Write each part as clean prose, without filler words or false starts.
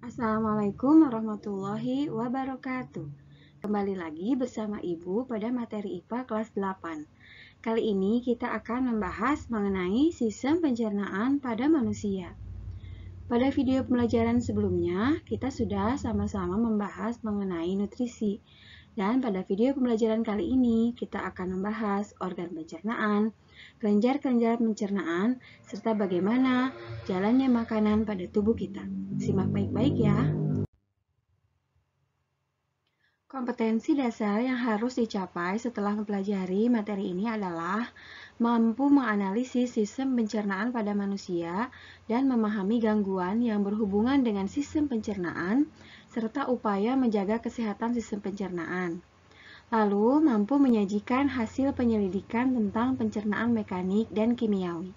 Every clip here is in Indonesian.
Assalamualaikum warahmatullahi wabarakatuh. Kembali lagi bersama Ibu pada materi IPA kelas 8. Kali ini kita akan membahas mengenai sistem pencernaan pada manusia. Pada video pembelajaran sebelumnya, kita sudah sama-sama membahas mengenai nutrisi. Dan pada video pembelajaran kali ini, kita akan membahas organ pencernaan, kelenjar-kelenjar pencernaan, serta bagaimana jalannya makanan pada tubuh kita. Simak baik-baik ya. Kompetensi dasar yang harus dicapai setelah mempelajari materi ini adalah mampu menganalisis sistem pencernaan pada manusia dan memahami gangguan yang berhubungan dengan sistem pencernaan, serta upaya menjaga kesehatan sistem pencernaan. Lalu, mampu menyajikan hasil penyelidikan tentang pencernaan mekanik dan kimiawi.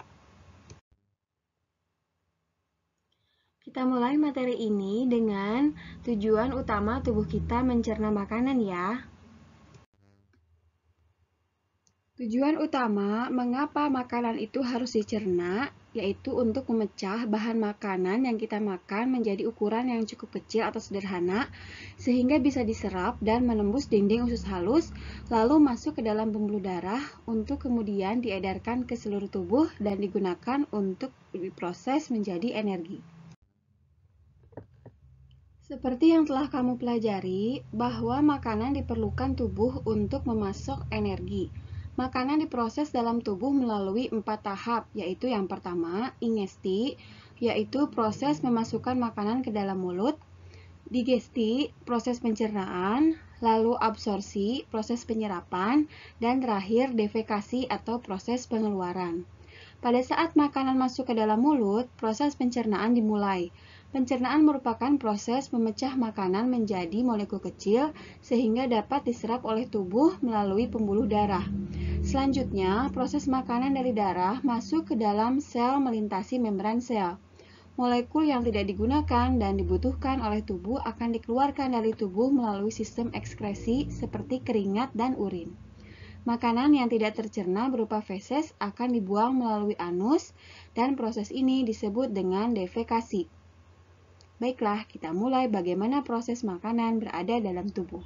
Kita mulai materi ini dengan tujuan utama tubuh kita mencerna makanan ya. Tujuan utama mengapa makanan itu harus dicerna, yaitu untuk memecah bahan makanan yang kita makan menjadi ukuran yang cukup kecil atau sederhana, sehingga bisa diserap dan menembus dinding usus halus, lalu masuk ke dalam pembuluh darah untuk kemudian diedarkan ke seluruh tubuh dan digunakan untuk diproses menjadi energi. Seperti yang telah kamu pelajari, bahwa makanan diperlukan tubuh untuk memasok energi. Makanan diproses dalam tubuh melalui 4 tahap, yaitu yang pertama, ingesti, yaitu proses memasukkan makanan ke dalam mulut, digesti, proses pencernaan, lalu absorpsi, proses penyerapan, dan terakhir defekasi atau proses pengeluaran. Pada saat makanan masuk ke dalam mulut, proses pencernaan dimulai. Pencernaan merupakan proses memecah makanan menjadi molekul kecil sehingga dapat diserap oleh tubuh melalui pembuluh darah. Selanjutnya, proses makanan dari darah masuk ke dalam sel melintasi membran sel. Molekul yang tidak digunakan dan dibutuhkan oleh tubuh akan dikeluarkan dari tubuh melalui sistem ekskresi seperti keringat dan urin. Makanan yang tidak tercerna berupa feses akan dibuang melalui anus dan proses ini disebut dengan defekasi. Baiklah, kita mulai bagaimana proses makanan berada dalam tubuh.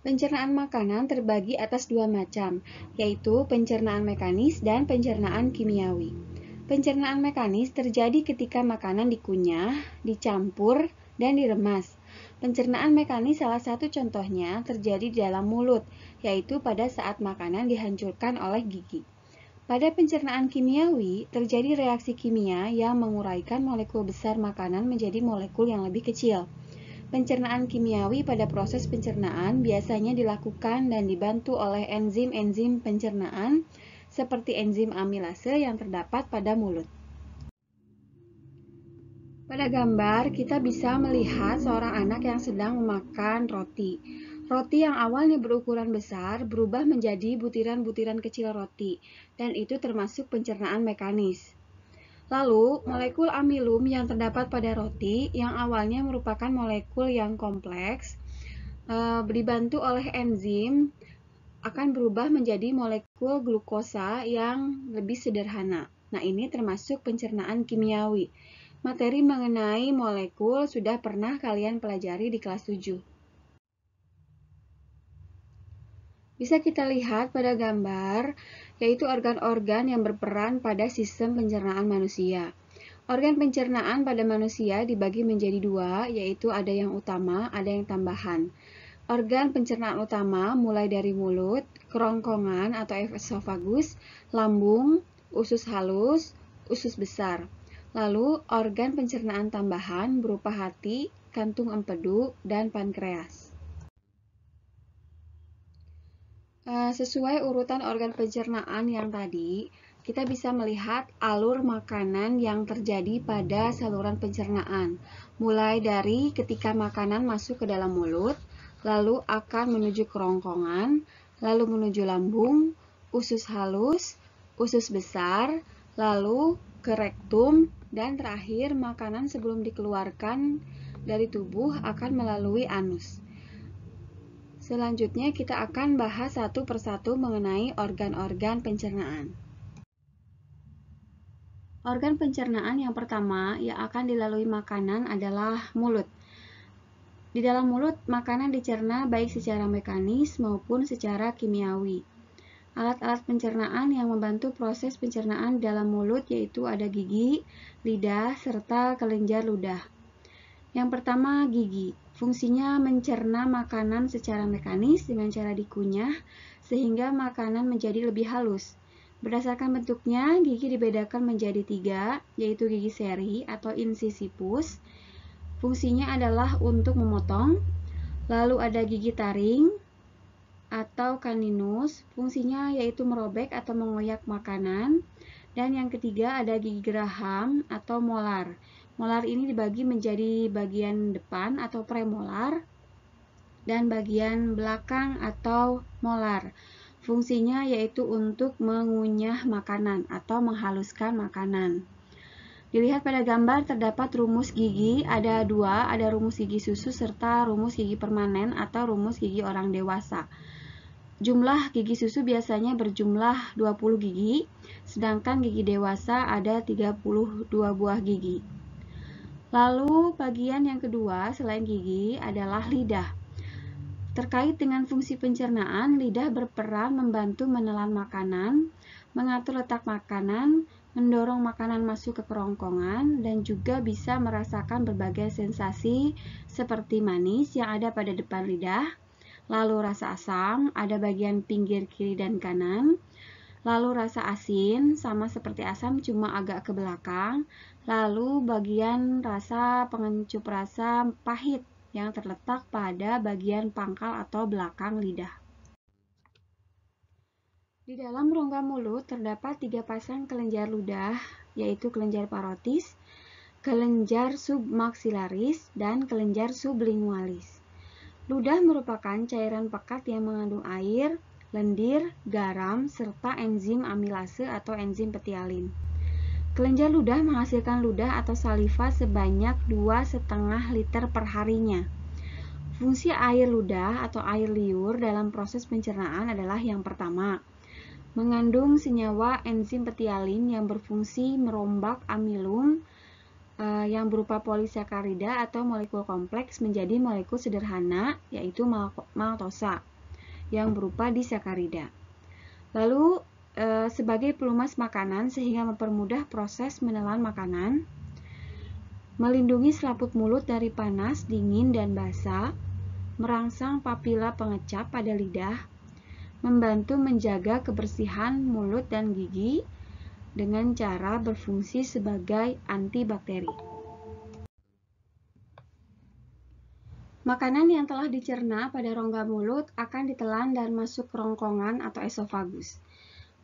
Pencernaan makanan terbagi atas 2 macam, yaitu pencernaan mekanis dan pencernaan kimiawi. Pencernaan mekanis terjadi ketika makanan dikunyah, dicampur, dan diremas. Pencernaan mekanis salah satu contohnya terjadi di dalam mulut, yaitu pada saat makanan dihancurkan oleh gigi. Pada pencernaan kimiawi, terjadi reaksi kimia yang menguraikan molekul besar makanan menjadi molekul yang lebih kecil. Pencernaan kimiawi pada proses pencernaan biasanya dilakukan dan dibantu oleh enzim-enzim pencernaan seperti enzim amilase yang terdapat pada mulut. Pada gambar, kita bisa melihat seorang anak yang sedang memakan roti. Roti yang awalnya berukuran besar berubah menjadi butiran-butiran kecil roti, dan itu termasuk pencernaan mekanis. Lalu, molekul amilum yang terdapat pada roti yang awalnya merupakan molekul yang kompleks, dibantu oleh enzim, akan berubah menjadi molekul glukosa yang lebih sederhana. Nah, ini termasuk pencernaan kimiawi. Materi mengenai molekul sudah pernah kalian pelajari di kelas 7. Bisa kita lihat pada gambar, yaitu organ-organ yang berperan pada sistem pencernaan manusia. Organ pencernaan pada manusia dibagi menjadi 2, yaitu ada yang utama, ada yang tambahan. Organ pencernaan utama mulai dari mulut, kerongkongan atau esofagus, lambung, usus halus, usus besar. Lalu, organ pencernaan tambahan berupa hati, kantung empedu, dan pankreas. Sesuai urutan organ pencernaan yang tadi, kita bisa melihat alur makanan yang terjadi pada saluran pencernaan, mulai dari ketika makanan masuk ke dalam mulut, lalu akan menuju kerongkongan, lalu menuju lambung, usus halus, usus besar, lalu ke rektum, dan terakhir makanan sebelum dikeluarkan dari tubuh akan melalui anus. Selanjutnya kita akan bahas satu persatu mengenai organ-organ pencernaan. Organ pencernaan yang pertama yang akan dilalui makanan adalah mulut. Di dalam mulut, makanan dicerna baik secara mekanis maupun secara kimiawi. Alat-alat pencernaan yang membantu proses pencernaan dalam mulut yaitu ada gigi, lidah, serta kelenjar ludah. Yang pertama, gigi. Fungsinya mencerna makanan secara mekanis dengan cara dikunyah sehingga makanan menjadi lebih halus. Berdasarkan bentuknya, gigi dibedakan menjadi 3, yaitu gigi seri atau incisivus. Fungsinya adalah untuk memotong. Lalu ada gigi taring atau caninus. Fungsinya yaitu merobek atau mengoyak makanan. Dan yang ketiga ada gigi geraham atau molar. Molar ini dibagi menjadi bagian depan atau premolar dan bagian belakang atau molar. Fungsinya yaitu untuk mengunyah makanan atau menghaluskan makanan. Dilihat pada gambar terdapat rumus gigi, ada 2, ada rumus gigi susu serta rumus gigi permanen atau rumus gigi orang dewasa. Jumlah gigi susu biasanya berjumlah 20 gigi, sedangkan gigi dewasa ada 32 buah gigi. Lalu bagian yang kedua selain gigi adalah lidah. Terkait dengan fungsi pencernaan, lidah berperan membantu menelan makanan, mengatur letak makanan, mendorong makanan masuk ke kerongkongan, dan juga bisa merasakan berbagai sensasi seperti manis yang ada pada depan lidah, lalu rasa asam, ada bagian pinggir kiri dan kanan, lalu rasa asin, sama seperti asam cuma agak ke belakang, lalu bagian rasa pengencup rasa pahit, yang terletak pada bagian pangkal atau belakang lidah. Di dalam rongga mulut terdapat 3 pasang kelenjar ludah, yaitu kelenjar parotis, kelenjar submaxillaris, dan kelenjar sublingualis. Ludah merupakan cairan pekat yang mengandung air, lendir, garam, serta enzim amilase atau enzim petialin. Kelenjar ludah menghasilkan ludah atau saliva sebanyak 2,5 liter per harinya. Fungsi air ludah atau air liur dalam proses pencernaan adalah yang pertama, mengandung senyawa enzim petialin yang berfungsi merombak amilum yang berupa polisakarida atau molekul kompleks menjadi molekul sederhana, yaitu maltosa, yang berupa disakarida. Lalu sebagai pelumas makanan sehingga mempermudah proses menelan makanan, melindungi selaput mulut dari panas, dingin, dan basah, merangsang papila pengecap pada lidah, membantu menjaga kebersihan mulut dan gigi dengan cara berfungsi sebagai antibakteri. Makanan yang telah dicerna pada rongga mulut akan ditelan dan masuk kerongkongan atau esofagus.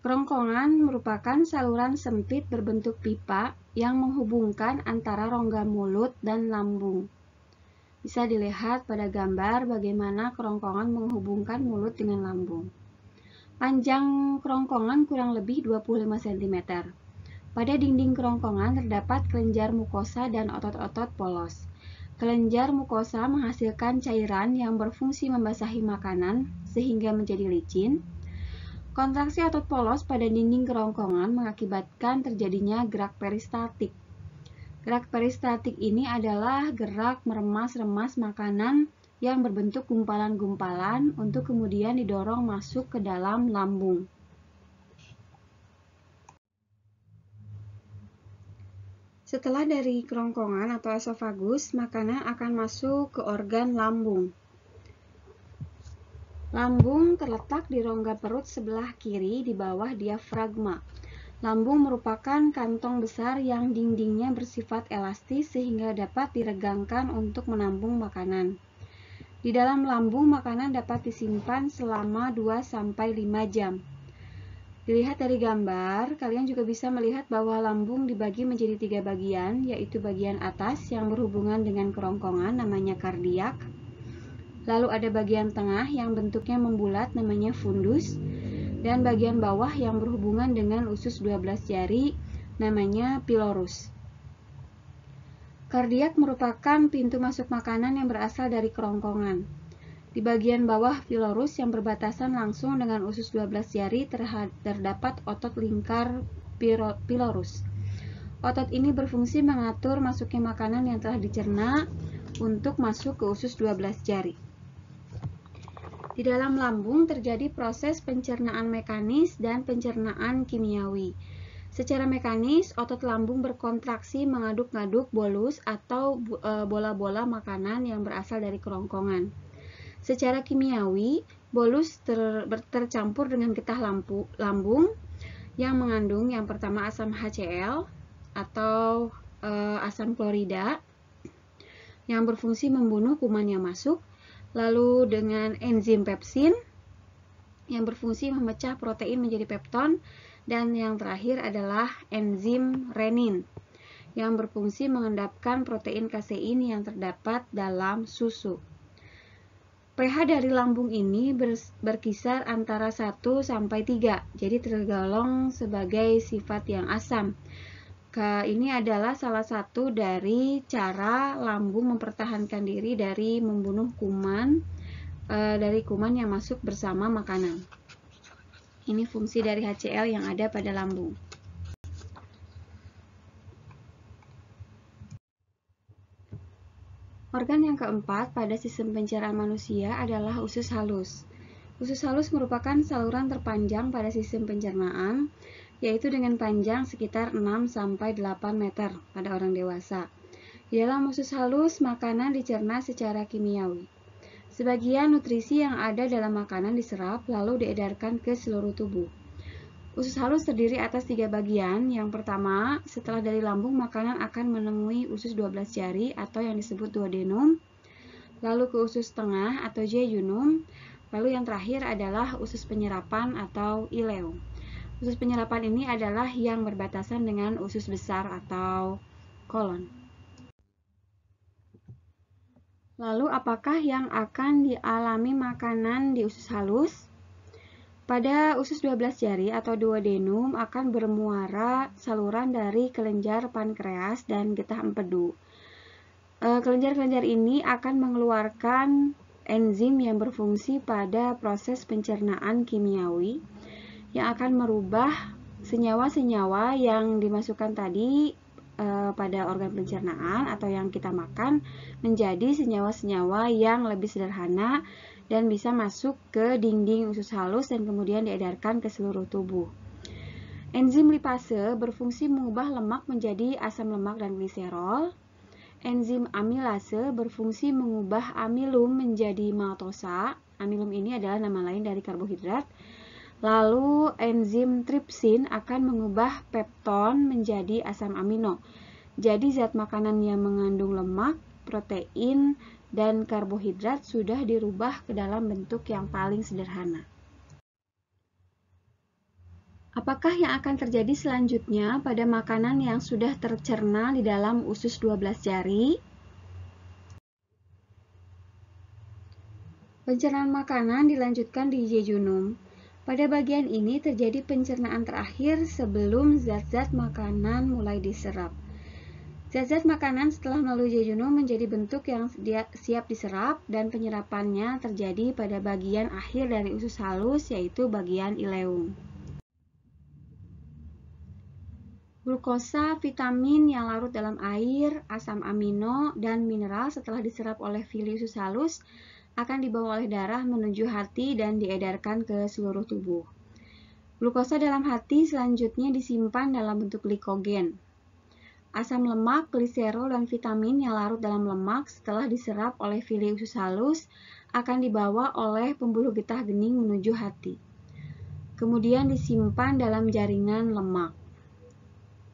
Kerongkongan merupakan saluran sempit berbentuk pipa yang menghubungkan antara rongga mulut dan lambung. Bisa dilihat pada gambar bagaimana kerongkongan menghubungkan mulut dengan lambung. Panjang kerongkongan kurang lebih 25 cm. Pada dinding kerongkongan terdapat kelenjar mukosa dan otot-otot polos. Kelenjar mukosa menghasilkan cairan yang berfungsi membasahi makanan sehingga menjadi licin. Kontraksi otot polos pada dinding kerongkongan mengakibatkan terjadinya gerak peristaltik. Gerak peristaltik ini adalah gerak meremas-remas makanan yang berbentuk gumpalan-gumpalan untuk kemudian didorong masuk ke dalam lambung. Setelah dari kerongkongan atau esofagus, makanan akan masuk ke organ lambung. Lambung terletak di rongga perut sebelah kiri di bawah diafragma. Lambung merupakan kantong besar yang dindingnya bersifat elastis sehingga dapat diregangkan untuk menampung makanan. Di dalam lambung, makanan dapat disimpan selama 2-5 jam. Dilihat dari gambar, kalian juga bisa melihat bahwa lambung dibagi menjadi 3 bagian, yaitu bagian atas yang berhubungan dengan kerongkongan namanya kardiak. Lalu ada bagian tengah yang bentuknya membulat namanya fundus, dan bagian bawah yang berhubungan dengan usus 12 jari namanya pilorus. Kardiak merupakan pintu masuk makanan yang berasal dari kerongkongan. Di bagian bawah pilorus yang berbatasan langsung dengan usus 12 jari terdapat otot lingkar pilorus. Otot ini berfungsi mengatur masuknya makanan yang telah dicerna untuk masuk ke usus 12 jari. Di dalam lambung terjadi proses pencernaan mekanis dan pencernaan kimiawi. Secara mekanis, otot lambung berkontraksi mengaduk-ngaduk bolus atau bola-bola makanan yang berasal dari kerongkongan. Secara kimiawi, bolus tercampur dengan getah lambung yang mengandung yang pertama asam HCl atau asam klorida yang berfungsi membunuh kuman yang masuk, lalu dengan enzim pepsin yang berfungsi memecah protein menjadi pepton, dan yang terakhir adalah enzim renin yang berfungsi mengendapkan protein kasein yang terdapat dalam susu. pH dari lambung ini berkisar antara 1 sampai 3, jadi tergolong sebagai sifat yang asam. Ini adalah salah satu dari cara lambung mempertahankan diri dari membunuh kuman, dari kuman yang masuk bersama makanan. Ini fungsi dari HCl yang ada pada lambung. Organ yang keempat pada sistem pencernaan manusia adalah usus halus. Usus halus merupakan saluran terpanjang pada sistem pencernaan, yaitu dengan panjang sekitar 6-8 meter pada orang dewasa. Di dalam usus halus, makanan dicerna secara kimiawi. Sebagian nutrisi yang ada dalam makanan diserap lalu diedarkan ke seluruh tubuh. Usus halus terdiri atas 3 bagian. Yang pertama, setelah dari lambung, makanan akan menemui usus 12 jari atau yang disebut duodenum, lalu ke usus tengah atau jejunum, lalu yang terakhir adalah usus penyerapan atau ileum. Usus penyerapan ini adalah yang berbatasan dengan usus besar atau kolon. Lalu apakah yang akan dialami makanan di usus halus? Pada usus 12 jari atau duodenum akan bermuara saluran dari kelenjar pankreas dan getah empedu. Kelenjar-kelenjar ini akan mengeluarkan enzim yang berfungsi pada proses pencernaan kimiawi yang akan merubah senyawa-senyawa yang dimasukkan tadi pada organ pencernaan atau yang kita makan menjadi senyawa-senyawa yang lebih sederhana dan bisa masuk ke dinding usus halus dan kemudian diedarkan ke seluruh tubuh. Enzim lipase berfungsi mengubah lemak menjadi asam lemak dan gliserol. Enzim amilase berfungsi mengubah amilum menjadi maltosa. Amilum ini adalah nama lain dari karbohidrat. Lalu enzim tripsin akan mengubah pepton menjadi asam amino. Jadi zat makanan yang mengandung lemak, protein, dan karbohidrat sudah dirubah ke dalam bentuk yang paling sederhana. Apakah yang akan terjadi selanjutnya pada makanan yang sudah tercerna di dalam usus 12 jari? Pencernaan makanan dilanjutkan di jejunum. Pada bagian ini terjadi pencernaan terakhir sebelum zat-zat makanan mulai diserap. Zat-zat makanan setelah melalui jejunum menjadi bentuk yang siap diserap dan penyerapannya terjadi pada bagian akhir dari usus halus, yaitu bagian ileum. Glukosa, vitamin yang larut dalam air, asam amino, dan mineral setelah diserap oleh villi usus halus akan dibawa oleh darah menuju hati dan diedarkan ke seluruh tubuh. Glukosa dalam hati selanjutnya disimpan dalam bentuk glikogen. Asam lemak, gliserol, dan vitamin yang larut dalam lemak setelah diserap oleh villi usus halus akan dibawa oleh pembuluh getah gening menuju hati. Kemudian disimpan dalam jaringan lemak.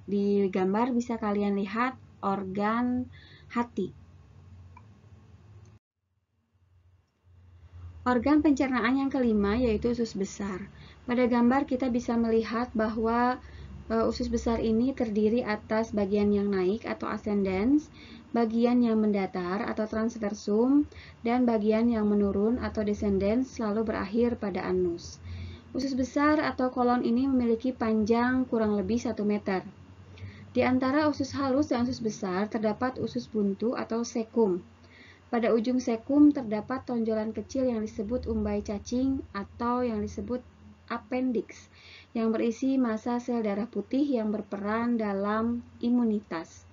Di gambar bisa kalian lihat organ hati. Organ pencernaan yang kelima yaitu usus besar. Pada gambar kita bisa melihat bahwa usus besar ini terdiri atas bagian yang naik atau ascendens, bagian yang mendatar atau transversum, dan bagian yang menurun atau descendens lalu berakhir pada anus. Usus besar atau kolon ini memiliki panjang kurang lebih 1 meter. Di antara usus halus dan usus besar terdapat usus buntu atau sekum. Pada ujung sekum terdapat tonjolan kecil yang disebut umbai cacing atau yang disebut appendix yang berisi massa sel darah putih yang berperan dalam imunitas.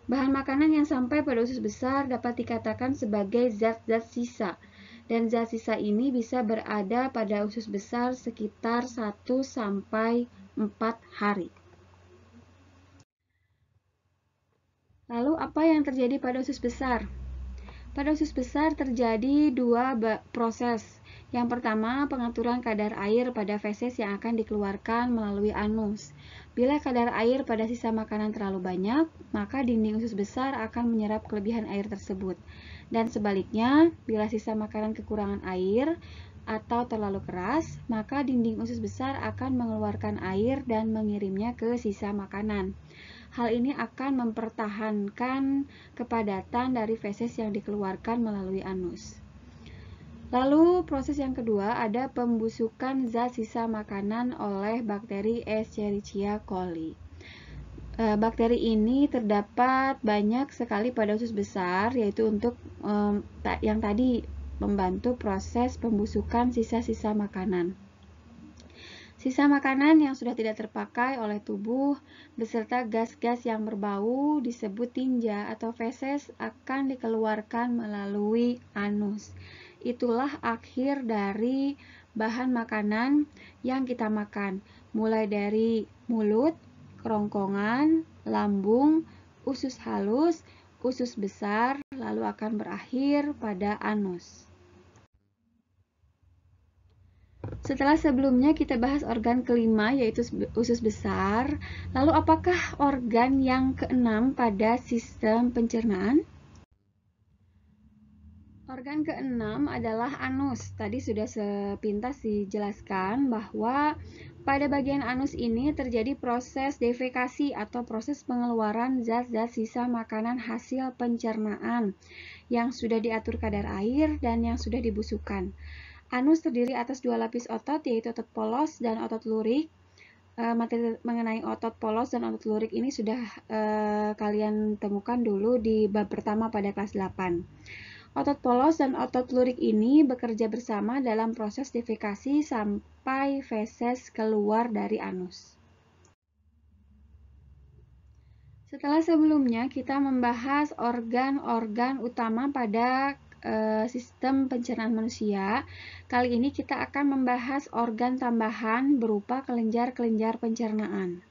Bahan makanan yang sampai pada usus besar dapat dikatakan sebagai zat-zat sisa, dan zat sisa ini bisa berada pada usus besar sekitar 1 sampai 4 hari. Lalu apa yang terjadi pada usus besar? Pada usus besar terjadi dua proses. Yang pertama, pengaturan kadar air pada feses yang akan dikeluarkan melalui anus. Bila kadar air pada sisa makanan terlalu banyak, maka dinding usus besar akan menyerap kelebihan air tersebut. Dan sebaliknya, bila sisa makanan kekurangan air atau terlalu keras, maka dinding usus besar akan mengeluarkan air dan mengirimnya ke sisa makanan. Hal ini akan mempertahankan kepadatan dari feses yang dikeluarkan melalui anus. Lalu proses yang kedua ada pembusukan zat sisa makanan oleh bakteri Escherichia coli. Bakteri ini terdapat banyak sekali pada usus besar, yaitu untuk yang tadi membantu proses pembusukan sisa-sisa makanan. Sisa makanan yang sudah tidak terpakai oleh tubuh beserta gas-gas yang berbau disebut tinja atau feses akan dikeluarkan melalui anus. Itulah akhir dari bahan makanan yang kita makan, mulai dari mulut, kerongkongan, lambung, usus halus, usus besar, lalu akan berakhir pada anus. Setelah sebelumnya kita bahas organ kelima yaitu usus besar, lalu apakah organ yang keenam pada sistem pencernaan? Organ keenam adalah anus. Tadi sudah sepintas dijelaskan bahwa pada bagian anus ini terjadi proses defekasi atau proses pengeluaran zat-zat sisa makanan hasil pencernaan yang sudah diatur kadar air dan yang sudah dibusukkan. Anus terdiri atas dua lapis otot, yaitu otot polos dan otot lurik. Materi mengenai otot polos dan otot lurik ini sudah kalian temukan dulu di bab pertama pada kelas 8. Otot polos dan otot lurik ini bekerja bersama dalam proses defekasi sampai feses keluar dari anus. Setelah sebelumnya kita membahas organ-organ utama pada sistem pencernaan manusia. Kali ini kita akan membahas organ tambahan berupa kelenjar-kelenjar pencernaan.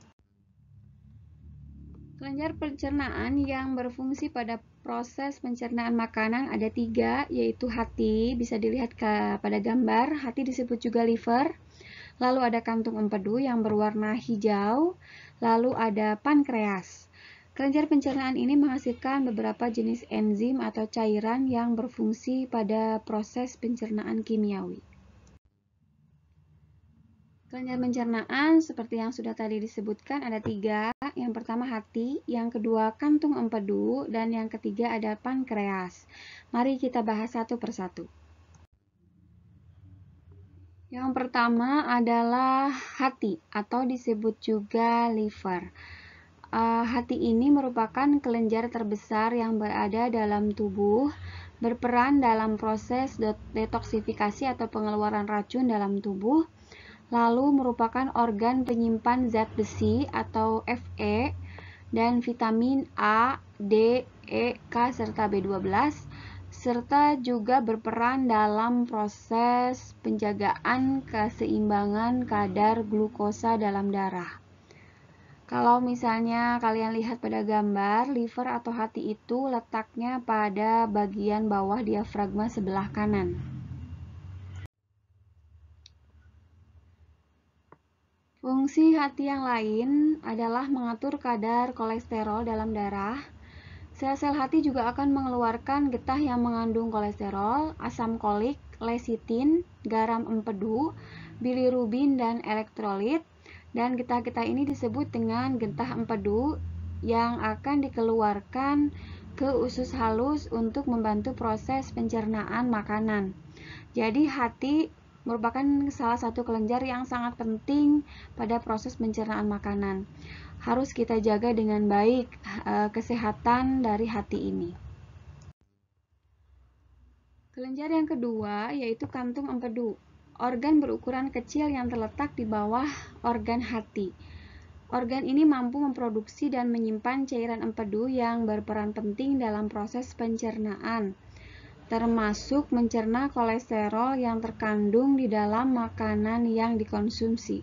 Kelenjar pencernaan yang berfungsi pada proses pencernaan makanan ada 3, yaitu hati, bisa dilihat pada gambar, hati disebut juga liver, lalu ada kantung empedu yang berwarna hijau, lalu ada pankreas. Kelenjar pencernaan ini menghasilkan beberapa jenis enzim atau cairan yang berfungsi pada proses pencernaan kimiawi. Kelenjar pencernaan seperti yang sudah tadi disebutkan ada 3. Yang pertama hati, yang kedua kantung empedu, dan yang ketiga ada pankreas. Mari kita bahas satu persatu. Yang pertama adalah hati atau disebut juga liver. Hati ini merupakan kelenjar terbesar yang berada dalam tubuh, berperan dalam proses detoksifikasi atau pengeluaran racun dalam tubuh, lalu merupakan organ penyimpan zat besi atau Fe dan vitamin A, D, E, K, serta B12, serta juga berperan dalam proses penjagaan keseimbangan kadar glukosa dalam darah. Kalau misalnya kalian lihat pada gambar, liver atau hati itu letaknya pada bagian bawah diafragma sebelah kanan. Fungsi hati yang lain adalah mengatur kadar kolesterol dalam darah. Sel-sel hati juga akan mengeluarkan getah yang mengandung kolesterol, asam kolik, lesitin, garam empedu, bilirubin, dan elektrolit. Dan getah-getah ini disebut dengan getah empedu yang akan dikeluarkan ke usus halus untuk membantu proses pencernaan makanan. Jadi hati merupakan salah satu kelenjar yang sangat penting pada proses pencernaan makanan. Harus kita jaga dengan baik kesehatan dari hati ini. Kelenjar yang kedua yaitu kantung empedu. organ berukuran kecil yang terletak di bawah organ hati. Organ ini mampu memproduksi dan menyimpan cairan empedu yang berperan penting dalam proses pencernaan, termasuk mencerna kolesterol yang terkandung di dalam makanan yang dikonsumsi.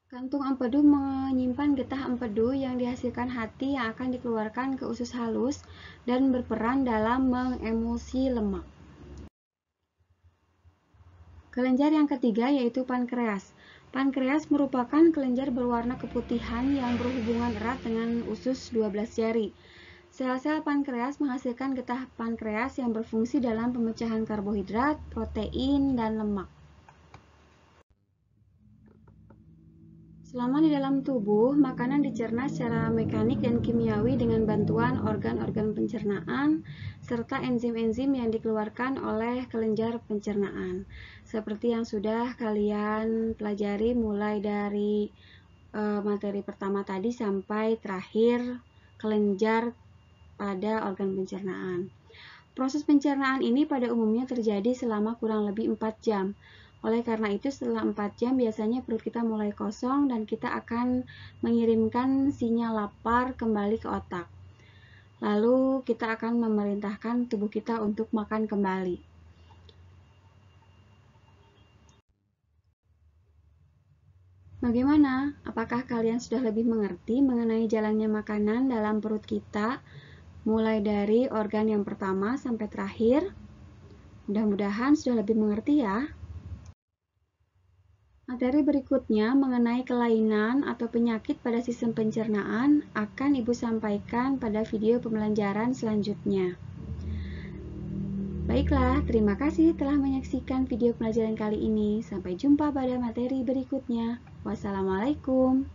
Kantung empedu menyimpan getah empedu yang dihasilkan hati yang akan dikeluarkan ke usus halus dan berperan dalam mengemulsi lemak. Kelenjar yang ketiga yaitu pankreas. Pankreas merupakan kelenjar berwarna keputihan yang berhubungan erat dengan usus 12 jari. Sel-sel pankreas menghasilkan getah pankreas yang berfungsi dalam pemecahan karbohidrat, protein, dan lemak. Selama di dalam tubuh, makanan dicerna secara mekanik dan kimiawi dengan bantuan organ-organ pencernaan serta enzim-enzim yang dikeluarkan oleh kelenjar pencernaan. Seperti yang sudah kalian pelajari mulai dari materi pertama tadi sampai terakhir kelenjar pada organ pencernaan. Proses pencernaan ini pada umumnya terjadi selama kurang lebih 4 jam. Oleh karena itu, setelah 4 jam biasanya perut kita mulai kosong dan kita akan mengirimkan sinyal lapar kembali ke otak. Lalu kita akan memerintahkan tubuh kita untuk makan kembali. Bagaimana? Apakah kalian sudah lebih mengerti mengenai jalannya makanan dalam perut kita, mulai dari organ yang pertama sampai terakhir? Mudah-mudahan sudah lebih mengerti ya. Materi berikutnya mengenai kelainan atau penyakit pada sistem pencernaan akan Ibu sampaikan pada video pembelajaran selanjutnya. Baiklah, terima kasih telah menyaksikan video pembelajaran kali ini. Sampai jumpa pada materi berikutnya. Wassalamualaikum.